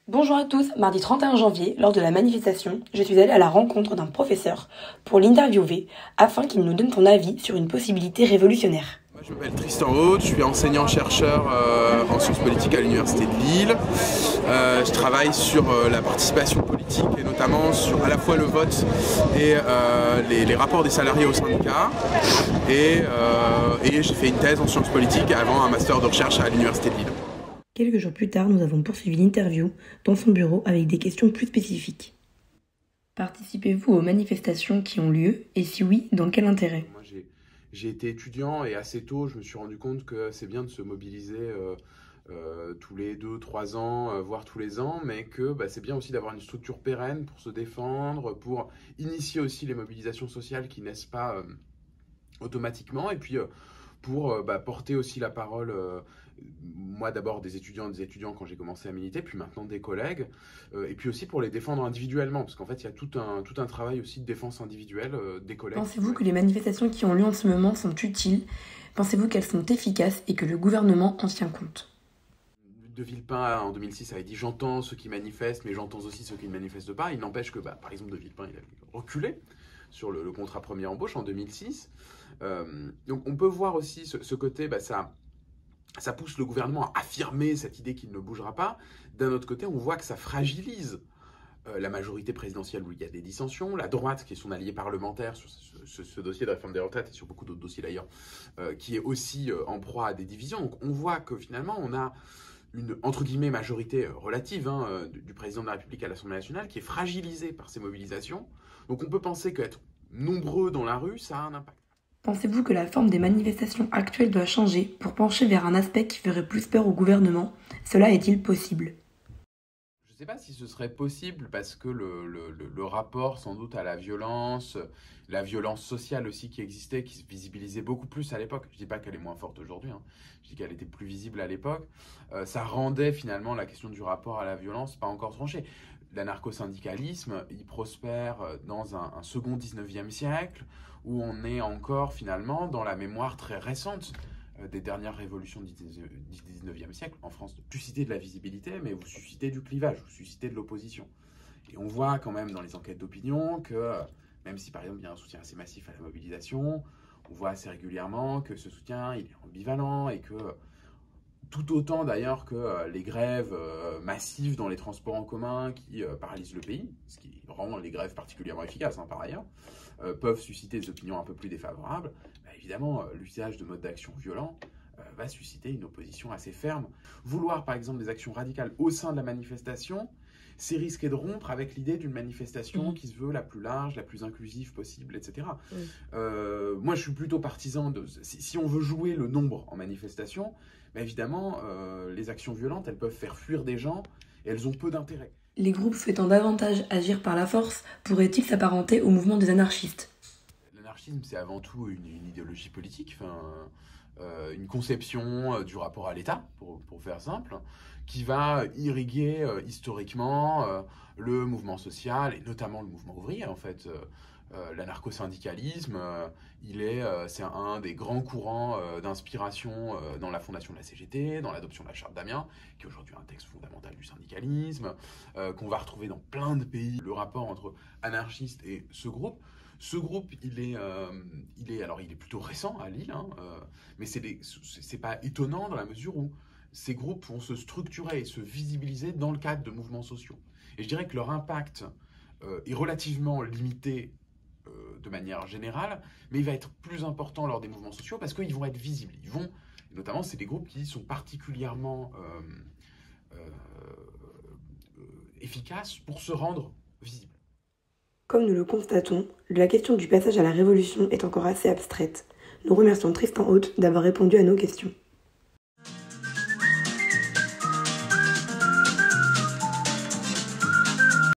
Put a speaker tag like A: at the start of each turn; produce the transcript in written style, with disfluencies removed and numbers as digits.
A: Bonjour à tous, mardi 31 janvier, lors de la manifestation, je suis allée à la rencontre d'un professeur pour l'interviewer afin qu'il nous donne son avis sur une possibilité révolutionnaire.
B: Moi, je m'appelle Tristan Haute, je suis enseignant-chercheur en sciences politiques à l'Université de Lille. Je travaille sur la participation politique et notamment sur à la fois le vote et les rapports des salariés au syndicat. Et j'ai fait une thèse en sciences politiques avant un master de recherche à l'Université de Lille.
A: Quelques jours plus tard, nous avons poursuivi l'interview dans son bureau avec des questions plus spécifiques. Participez-vous aux manifestations qui ont lieu et si oui, dans quel intérêt ?
B: Moi, j'ai été étudiant et assez tôt, je me suis rendu compte que c'est bien de se mobiliser tous les 2-3 ans, voire tous les ans, mais que c'est bien aussi d'avoir une structure pérenne pour se défendre, pour initier aussi les mobilisations sociales qui naissent pas automatiquement, et puis pour porter aussi la parole, moi d'abord des étudiants quand j'ai commencé à militer, puis maintenant des collègues, et puis aussi pour les défendre individuellement, parce qu'en fait il y a tout un travail aussi de défense individuelle des collègues.
A: Pensez-vous que les manifestations qui ont lieu en ce moment sont utiles ? Pensez-vous qu'elles sont efficaces et que le gouvernement en tient compte ?
B: De Villepin en 2006 avait dit « J'entends ceux qui manifestent, mais j'entends aussi ceux qui ne manifestent pas ». Il n'empêche que, par exemple, De Villepin, il a reculé sur le contrat première embauche en 2006. Donc on peut voir aussi ce côté, ça pousse le gouvernement à affirmer cette idée qu'il ne bougera pas. D'un autre côté, on voit que ça fragilise la majorité présidentielle où il y a des dissensions, la droite qui est son allié parlementaire sur ce dossier de réforme des retraites et sur beaucoup d'autres dossiers d'ailleurs, qui est aussi en proie à des divisions. Donc on voit que finalement on a une, entre guillemets, majorité relative du président de la République à l'Assemblée nationale qui est fragilisée par ces mobilisations. Donc on peut penser qu'être nombreux dans la rue, ça a un impact.
A: Pensez-vous que la forme des manifestations actuelles doit changer pour pencher vers un aspect qui ferait plus peur au gouvernement ? Cela est-il possible ?
B: Je ne sais pas si ce serait possible parce que le rapport sans doute à la violence sociale aussi qui existait, qui se visibilisait beaucoup plus à l'époque. Je ne dis pas qu'elle est moins forte aujourd'hui, je dis qu'elle était plus visible à l'époque. Ça rendait finalement la question du rapport à la violence pas encore tranchée. L'anarcho-syndicalisme, il prospère dans un second 19e siècle où on est encore finalement dans la mémoire très récente des dernières révolutions du 19e siècle. En France, vous suscitez de la visibilité, mais vous suscitez du clivage, vous suscitez de l'opposition. Et on voit quand même dans les enquêtes d'opinion que, même si par exemple il y a un soutien assez massif à la mobilisation, on voit assez régulièrement que ce soutien il est ambivalent et que tout autant d'ailleurs que les grèves massives dans les transports en commun qui paralysent le pays, ce qui rend les grèves particulièrement efficaces par ailleurs, peuvent susciter des opinions un peu plus défavorables, évidemment l'usage de modes d'action violents va susciter une opposition assez ferme. Vouloir par exemple des actions radicales au sein de la manifestation, c'est risquer de rompre avec l'idée d'une manifestation qui se veut la plus large, la plus inclusive possible, etc. Moi je suis plutôt partisan de... Si on veut jouer le nombre en manifestation, évidemment, les actions violentes, elles peuvent faire fuir des gens et elles ont peu d'intérêt.
A: Les groupes souhaitant davantage agir par la force pourraient-ils s'apparenter au mouvement des anarchistes ?
B: L'anarchisme, c'est avant tout une idéologie politique, une conception du rapport à l'État, pour faire simple, qui va irriguer historiquement le mouvement social et notamment le mouvement ouvrier, en fait. L'anarcho-syndicalisme, c'est un des grands courants d'inspiration dans la fondation de la CGT, dans l'adoption de la Charte d'Amiens, qui est aujourd'hui un texte fondamental du syndicalisme, qu'on va retrouver dans plein de pays. Le rapport entre anarchistes et ce groupe, il est plutôt récent à Lille, mais c'est pas étonnant dans la mesure où ces groupes vont se structurer et se visibiliser dans le cadre de mouvements sociaux. Et je dirais que leur impact est relativement limité de manière générale, mais il va être plus important lors des mouvements sociaux parce qu'ils vont être visibles. Notamment, c'est des groupes qui sont particulièrement efficaces pour se rendre visibles.
A: Comme nous le constatons, la question du passage à la révolution est encore assez abstraite. Nous remercions Tristan Haute d'avoir répondu à nos questions.